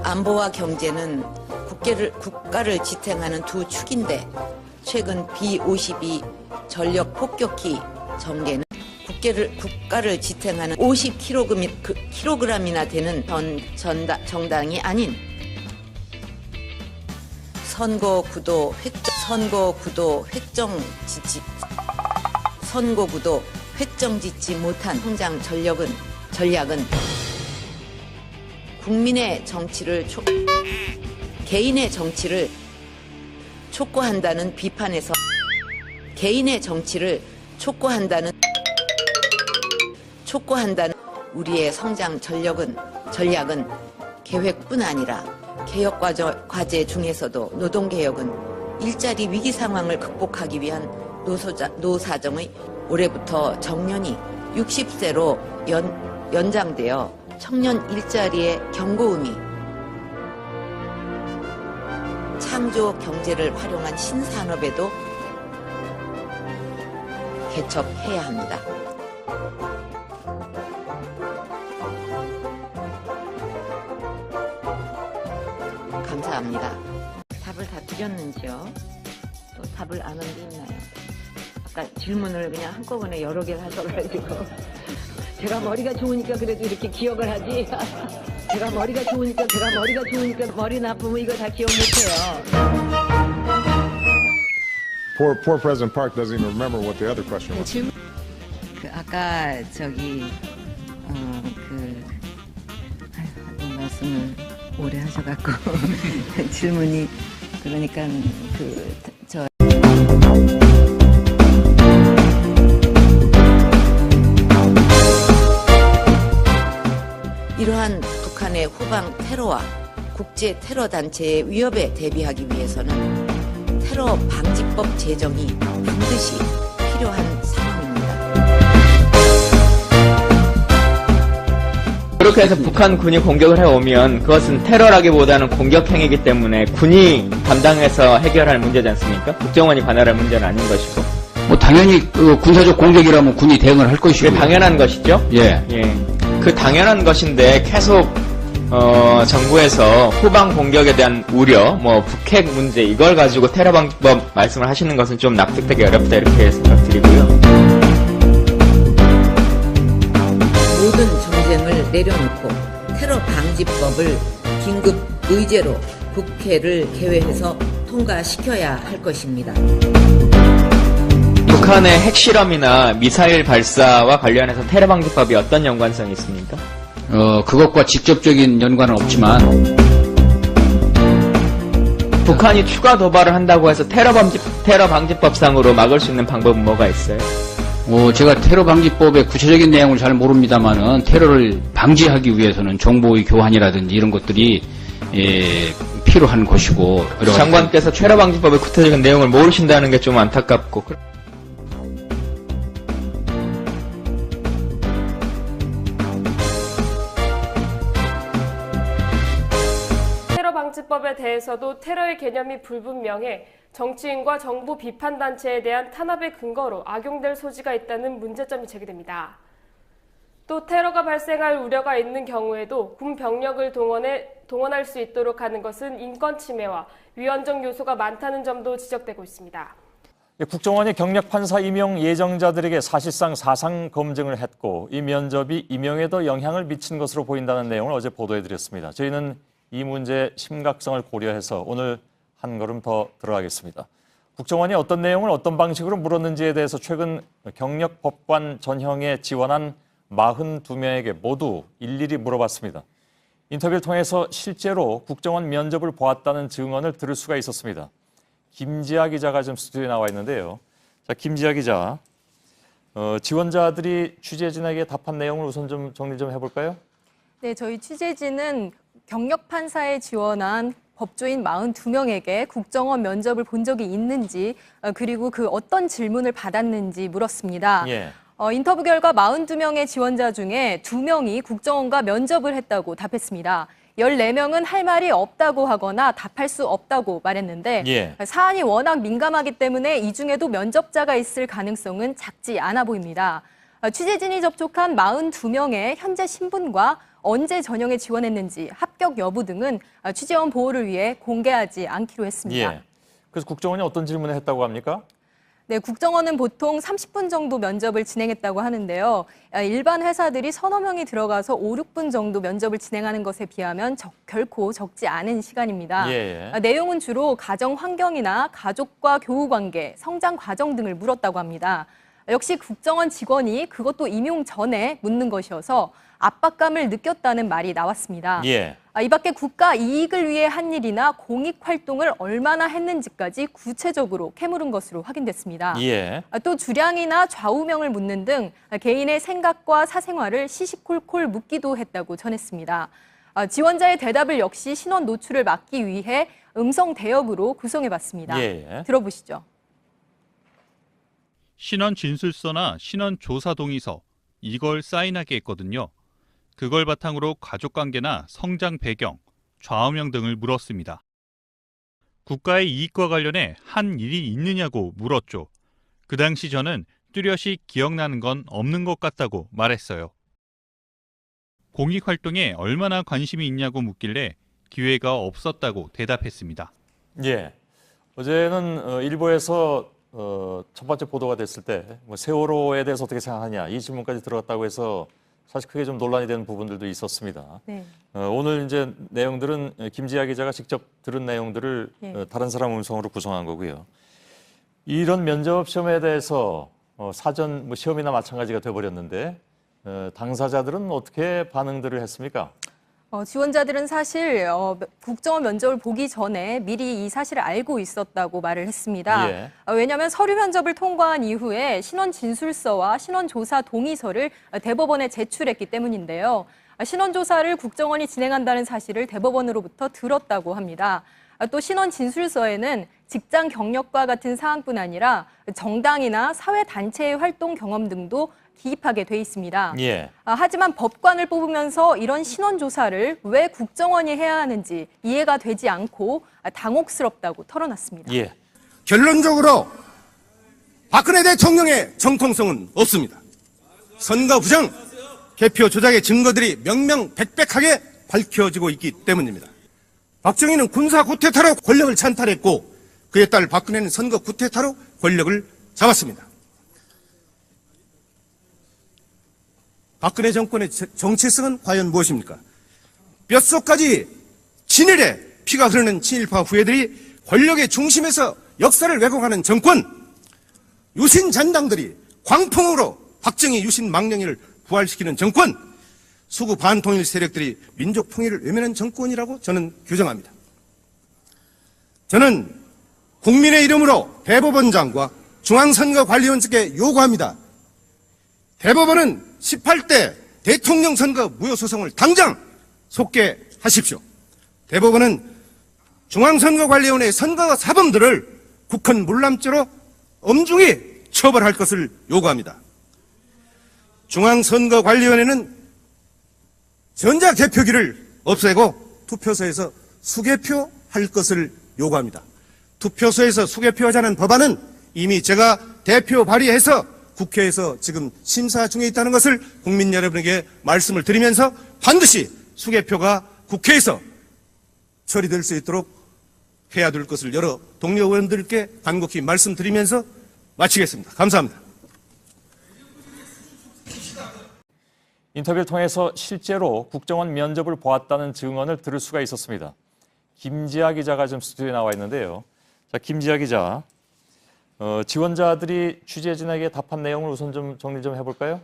안보와 경제는 국가를 지탱하는 두 축인데 최근 B-52 전력 폭격기 전개는 국가를 지탱하는 50kg이나 되는 정당이 아닌 선거구도 획정짓지 못한 성장 전략은 국민의 정치를 개인의 정치를 촉구한다는 비판에서 개인의 정치를 촉구한다는 우리의 성장 전략은 계획뿐 아니라 개혁 과제 중에서도 노동개혁은 일자리 위기 상황을 극복하기 위한 노사정의 올해부터 정년이 60세로 연장되어 청년 일자리의 경고음이 창조 경제를 활용한 신산업에도 개척해야 합니다. 감사합니다. 답을 다 드렸는지요? 또 답을 안 한 게 있나요? 아까 질문을 그냥 한꺼번에 여러 개를 하셔가지고 제가 머리가 좋으니까 그래도 이렇게 기억을 하지. 제가 머리가 좋으니까 머리 나쁘면 이거 다 기억 못해요. Poor President Park doesn't even remember what the other question was. 아까 말씀을 오래 하셔갖고 질문이 그러니까 이러한 북한의 후방 테러와 국제 테러 단체의 위협에 대비하기 위해서는 테러 방지법 제정이 반드시 필요한 상황입니다. 그렇게 해서 북한군이 공격을 해오면 그것은 테러라기보다는 공격행위이기 때문에 군이 담당해서 해결할 문제지 않습니까? 국정원이 관할할 문제는 아닌 것이고. 뭐 당연히 군사적 공격이라면 군이 대응을 할 것이고. 그게 당연한 것이죠? 예. 그 당연한 것인데 계속 정부에서 후방 공격에 대한 우려, 북핵 문제 이걸 가지고 테러 방지법 말씀을 하시는 것은 좀 납득되기 어렵다 이렇게 생각드리고요. 모든 정쟁을 내려놓고 테러 방지법을 긴급 의제로 국회를 개회해서 통과시켜야 할 것입니다. 북한의 핵실험이나 미사일 발사와 관련해서 테러 방지법이 어떤 연관성이 있습니까? 그것과 직접적인 연관은 없지만 북한이 추가 도발을 한다고 해서 테러 방지법상으로 막을 수 있는 방법은 뭐가 있어요? 제가 테러 방지법의 구체적인 내용을 잘 모릅니다만은 테러를 방지하기 위해서는 정보의 교환이라든지 이런 것들이 필요한 것이고. 장관께서 테러 방지법의 구체적인 내용을 모르신다는 게 좀 안타깝고. 방지법에 대해서도 테러의 개념이 불분명해 정치인과 정부 비판단체에 대한 탄압의 근거로 악용될 소지가 있다는 문제점이 제기됩니다. 또 테러가 발생할 우려가 있는 경우에도 군 병력을 동원할 수 있도록 하는 것은 인권 침해와 위헌적 요소가 많다는 점도 지적되고 있습니다. 국정원이 경력 판사 임용 예정자들에게 사실상 사상 검증을 했고 이 면접이 임용에도 영향을 미친 것으로 보인다는 내용을 어제 보도해드렸습니다. 저희는 이 문제의 심각성을 고려해서 오늘 한 걸음 더 들어가겠습니다. 국정원이 어떤 내용을 어떤 방식으로 물었는지에 대해서 최근 경력법관 전형에 지원한 42명에게 모두 일일이 물어봤습니다. 인터뷰를 통해서 실제로 국정원 면접을 보았다는 증언을 들을 수가 있었습니다. 김지아 기자가 지금 스튜디오에 나와 있는데요. 자, 김지아 기자, 지원자들이 취재진에게 답한 내용을 우선 좀 정리 좀 해볼까요? 네, 저희 취재진은 경력 판사에 지원한 법조인 42명에게 국정원 면접을 본 적이 있는지 그리고 그 어떤 질문을 받았는지 물었습니다. 예. 인터뷰 결과 42명의 지원자 중에 2명이 국정원과 면접을 했다고 답했습니다. 14명은 할 말이 없다고 하거나 답할 수 없다고 말했는데 예. 사안이 워낙 민감하기 때문에 이 중에도 면접자가 있을 가능성은 작지 않아 보입니다. 취재진이 접촉한 42명의 현재 신분과 언제 전형에 지원했는지, 합격 여부 등은 취재원 보호를 위해 공개하지 않기로 했습니다. 예. 그래서 국정원이 어떤 질문을 했다고 합니까? 네, 국정원은 보통 30분 정도 면접을 진행했다고 하는데요. 일반 회사들이 서너 명이 들어가서 5, 6분 정도 면접을 진행하는 것에 비하면 결코 적지 않은 시간입니다. 예. 내용은 주로 가정 환경이나 가족과 교우 관계, 성장 과정 등을 물었다고 합니다. 역시 국정원 직원이 그것도 임용 전에 묻는 것이어서 압박감을 느꼈다는 말이 나왔습니다. 예. 이 밖에 국가 이익을 위해 한 일이나 공익 활동을 얼마나 했는지까지 구체적으로 캐물은 것으로 확인됐습니다. 예. 또 주량이나 좌우명을 묻는 등 개인의 생각과 사생활을 시시콜콜 묻기도 했다고 전했습니다. 지원자의 대답을 역시 신원 노출을 막기 위해 음성 대역으로 구성해봤습니다. 예. 들어보시죠. 신원 진술서나 신원 조사 동의서 이걸 사인하게 했거든요. 그걸 바탕으로 가족관계나 성장 배경, 좌우명 등을 물었습니다. 국가의 이익과 관련해 한 일이 있느냐고 물었죠. 그 당시 저는 뚜렷이 기억나는 건 없는 것 같다고 말했어요. 공익활동에 얼마나 관심이 있냐고 묻길래 기회가 없었다고 대답했습니다. 예. 어제는 일부에서 첫 번째 보도가 됐을 때 뭐 세월호에 대해서 어떻게 생각하냐 이 질문까지 들어갔다고 해서 사실 크게 좀 논란이 되는 부분들도 있었습니다. 네. 오늘 이제 내용들은 김지아 기자가 직접 들은 내용들을 예. 다른 사람 음성으로 구성한 거고요. 이런 면접 시험에 대해서 사전 뭐 시험이나 마찬가지가 돼버렸는데 당사자들은 어떻게 반응들을 했습니까? 지원자들은 사실 국정원 면접을 보기 전에 미리 이 사실을 알고 있었다고 말을 했습니다. 예. 왜냐하면 서류 면접을 통과한 이후에 신원 진술서와 신원 조사 동의서를 대법원에 제출했기 때문인데요. 신원 조사를 국정원이 진행한다는 사실을 대법원으로부터 들었다고 합니다. 또 신원 진술서에는 직장 경력과 같은 사항뿐 아니라 정당이나 사회단체의 활동 경험 등도 기입하게 돼 있습니다. 예. 하지만 법관을 뽑으면서 이런 신원 조사를 왜 국정원이 해야 하는지 이해가 되지 않고 당혹스럽다고 털어놨습니다. 예. 결론적으로 박근혜 대통령의 정통성은 없습니다. 선거 부정, 개표 조작의 증거들이 명명백백하게 밝혀지고 있기 때문입니다. 박정희는 군사 쿠데타로 권력을 찬탈했고 그에 따라 박근혜는 선거 쿠데타로 권력을 잡았습니다. 박근혜 정권의 정체성은 과연 무엇입니까? 뼛속까지 진일에 피가 흐르는 친일파 후예들이 권력의 중심에서 역사를 왜곡하는 정권, 유신 잔당들이 광풍으로 박정희 유신 망령이를 부활시키는 정권, 수구 반통일 세력들이 민족 통일을 외면한 정권이라고 저는 규정합니다. 저는 국민의 이름으로 대법원장과 중앙선거관리원 측에 요구합니다. 대법원은 18대 대통령 선거 무효소송을 당장 속개하십시오. 대법원은 중앙선거관리원의 선거 사범들을 국헌 물람죄로 엄중히 처벌할 것을 요구합니다. 중앙선거관리원회는 전자개표기를 없애고 투표소에서 수개표할 것을 요구합니다. 투표소에서 수개표하자는 법안은 이미 제가 대표 발의해서 국회에서 지금 심사 중에 있다는 것을 국민 여러분에게 말씀을 드리면서 반드시 수개표가 국회에서 처리될 수 있도록 해야 될 것을 여러 동료 의원들께 간곡히 말씀드리면서 마치겠습니다. 감사합니다. 인터뷰를 통해서 실제로 국정원 면접을 보았다는 증언을 들을 수가 있었습니다. 김지아 기자가 지금 스튜디오에 나와 있는데요. 자, 김지아 기자. 지원자들이 취재진에게 답한 내용을 우선 좀 정리 좀 해볼까요?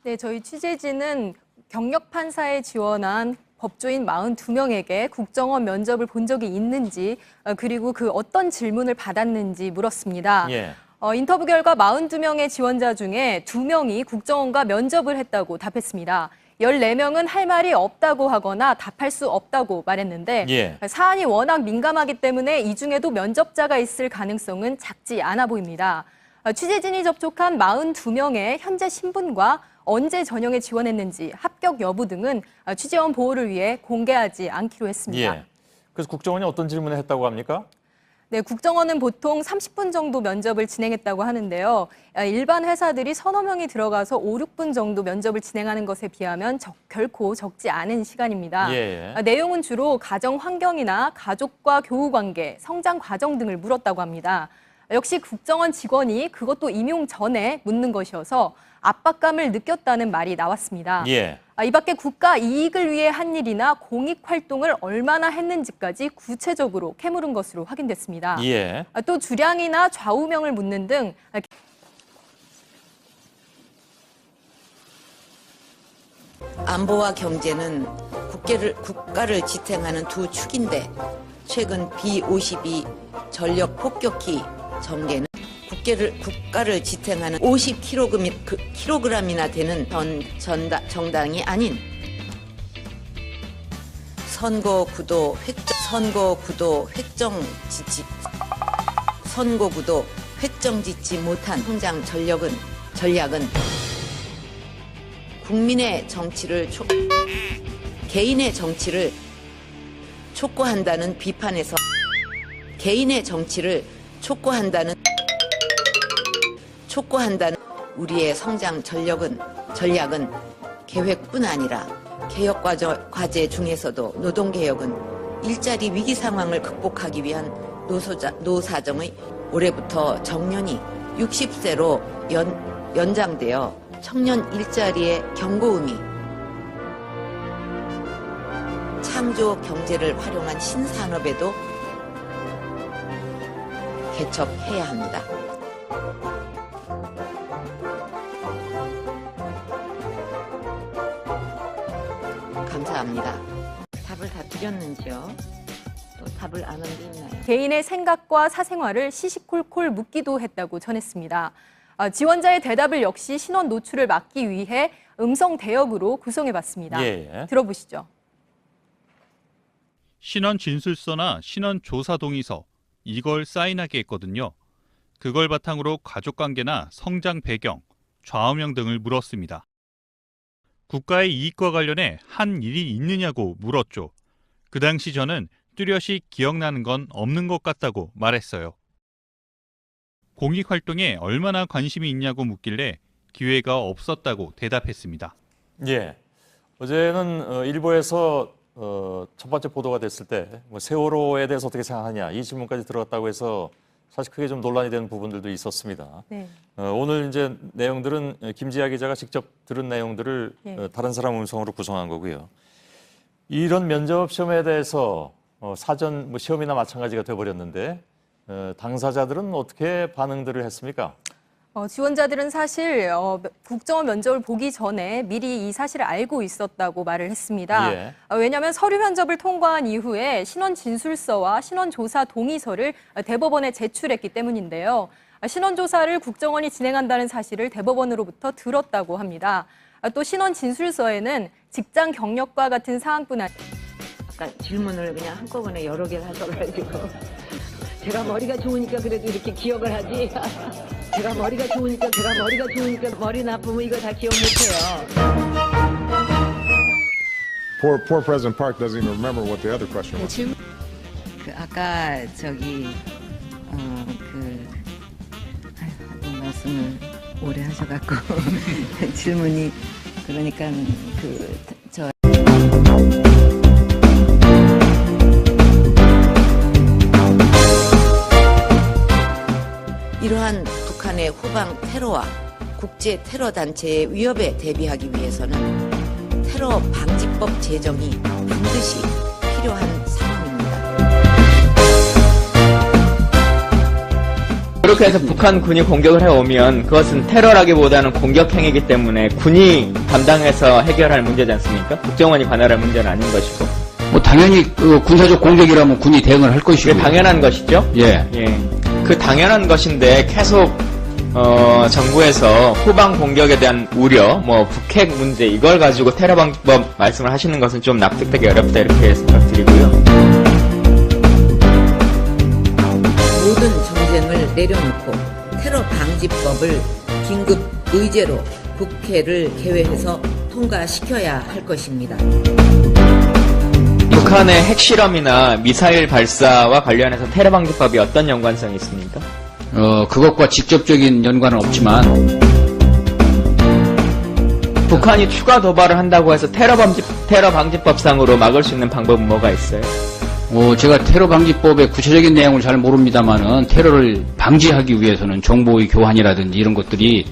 네, 저희 취재진은 경력 판사에 지원한 법조인 42명에게 국정원 면접을 본 적이 있는지 그리고 그 어떤 질문을 받았는지 물었습니다. 예. 인터뷰 결과 42명의 지원자 중에 2명이 국정원과 면접을 했다고 답했습니다. 14명은 할 말이 없다고 하거나 답할 수 없다고 말했는데 예. 사안이 워낙 민감하기 때문에 이 중에도 면접자가 있을 가능성은 작지 않아 보입니다. 취재진이 접촉한 42명의 현재 신분과 언제 전형에 지원했는지 합격 여부 등은 취재원 보호를 위해 공개하지 않기로 했습니다. 예. 그래서 국정원이 어떤 질문을 했다고 합니까? 네, 국정원은 보통 30분 정도 면접을 진행했다고 하는데요. 일반 회사들이 서너 명이 들어가서 5, 6분 정도 면접을 진행하는 것에 비하면 결코 적지 않은 시간입니다. 예. 내용은 주로 가정 환경이나 가족과 교우 관계, 성장 과정 등을 물었다고 합니다. 역시 국정원 직원이 그것도 임용 전에 묻는 것이어서 압박감을 느꼈다는 말이 나왔습니다. 예. 이 밖에 국가 이익을 위해 한 일이나 공익 활동을 얼마나 했는지까지 구체적으로 캐물은 것으로 확인됐습니다. 예. 또 주량이나 좌우명을 묻는 등 안보와 경제는 국가를 지탱하는 두 축인데 최근 B-52 전력 폭격기 전개는 국가를 지탱하는 50kg이나 되는 정당이 아닌 선거구도 획정짓지 못한 성장 전략은 국민의 정치를 개인의 정치를 촉구한다는 비판에서 개인의 정치를 촉구한다는 우리의 성장 전략은 계획뿐 아니라 개혁 과제 중에서도 노동개혁은 일자리 위기 상황을 극복하기 위한 노사정의 올해부터 정년이 60세로 연장되어 청년 일자리의 경고음이 창조 경제를 활용한 신산업에도 개척해야 합니다. 감사합니다. 답을 다 드렸는지요? 또 답을 안 한 게 있나요? 개인의 생각과 사생활을 시시콜콜 묻기도 했다고 전했습니다. 지원자의 대답을 역시 신원 노출을 막기 위해 음성 대역으로 구성해봤습니다. 예. 들어보시죠. 신원 진술서나 신원 조사 동의서 이걸 사인하게 했거든요. 그걸 바탕으로 가족관계나 성장 배경, 좌우명 등을 물었습니다. 국가의 이익과 관련해 한 일이 있느냐고 물었죠. 그 당시 저는 뚜렷이 기억나는 건 없는 것 같다고 말했어요. 공익활동에 얼마나 관심이 있냐고 묻길래 기회가 없었다고 대답했습니다. 예. 어제는 일부에서 첫 번째 보도가 됐을 때 세월호에 대해서 어떻게 생각하냐 이 질문까지 들어갔다고 해서 사실 크게 좀 논란이 되는 부분들도 있었습니다. 네. 오늘 이제 내용들은 김지아 기자가 직접 들은 내용들을 다른 사람 음성으로 구성한 거고요. 이런 면접 시험에 대해서 사전 시험이나 마찬가지가 돼버렸는데 당사자들은 어떻게 반응들을 했습니까? 지원자들은 사실 국정원 면접을 보기 전에 미리 이 사실을 알고 있었다고 말을 했습니다. 예. 왜냐하면 서류 면접을 통과한 이후에 신원 진술서와 신원 조사 동의서를 대법원에 제출했기 때문인데요. 신원 조사를 국정원이 진행한다는 사실을 대법원으로부터 들었다고 합니다. 또 신원 진술서에는 직장 경력과 같은 사항뿐 아니라 아까 질문을 그냥 한꺼번에 여러 개를 하셔가지고 제가 머리가 좋으니까 그래도 이렇게 기억을 하지. 제가 머리가 좋으니까 머리 나쁘면 이거 다 기억 못해요. Poor President Park doesn't even remember what the other question was. 아까 말씀을 오래 하셔갖고 질문이 그러니까 이러한 북한의 후방 테러와 국제 테러 단체의 위협에 대비하기 위해서는 테러 방지법 제정이 반드시 필요한 상황입니다. 그렇게 해서 북한군이 공격을 해오면 그것은 테러라기보다는 공격행위이기 때문에 군이 담당해서 해결할 문제지 않습니까? 국정원이 관할할 문제는 아닌 것이고. 당연히 군사적 공격이라면 군이 대응을 할 것이고. 그게 당연한 것이죠? 예. 그 당연한 것인데 계속 정부에서 후방 공격에 대한 우려, 북핵 문제 이걸 가지고 테러 방지법 말씀을 하시는 것은 좀 납득되기 어렵다 이렇게 생각드리고요. 모든 정쟁을 내려놓고 테러 방지법을 긴급 의제로 국회를 개회해서 통과시켜야 할 것입니다. 북한의 핵실험이나 미사일 발사와 관련해서 테러 방지법이 어떤 연관성이 있습니까? 그것과 직접적인 연관은 없지만 북한이 추가 도발을 한다고 해서 테러 방지법상으로 막을 수 있는 방법은 뭐가 있어요? 제가 테러 방지법의 구체적인 내용을 잘 모릅니다만은 테러를 방지하기 위해서는 정보의 교환이라든지 이런 것들이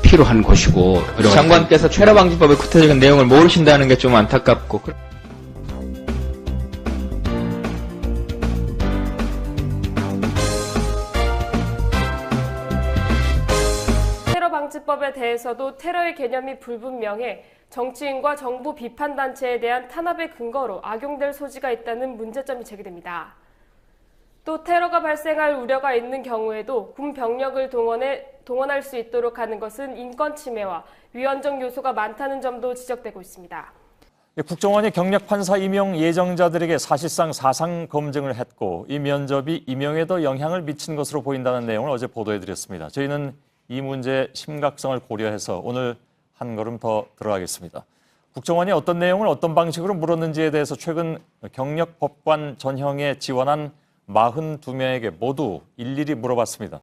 필요한 것이고 여러 가지 장관께서 테러 방지법의 구체적인 내용을 모르신다는 게 좀 안타깝고 테러 방지법에 대해서도 테러의 개념이 불분명해 정치인과 정부 비판 단체에 대한 탄압의 근거로 악용될 소지가 있다는 문제점이 제기됩니다. 또 테러가 발생할 우려가 있는 경우에도 군 병력을 동원할 수 있도록 하는 것은 인권 침해와 위헌적 요소가 많다는 점도 지적되고 있습니다. 국정원이 경력 판사 임용 예정자들에게 사실상 사상 검증을 했고 이 면접이 임용에도 영향을 미친 것으로 보인다는 내용을 어제 보도해드렸습니다. 저희는 이 문제의 심각성을 고려해서 오늘 한 걸음 더 들어가겠습니다. 국정원이 어떤 내용을 어떤 방식으로 물었는지에 대해서 최근 경력법관 전형에 지원한 42명에게 모두 일일이 물어봤습니다.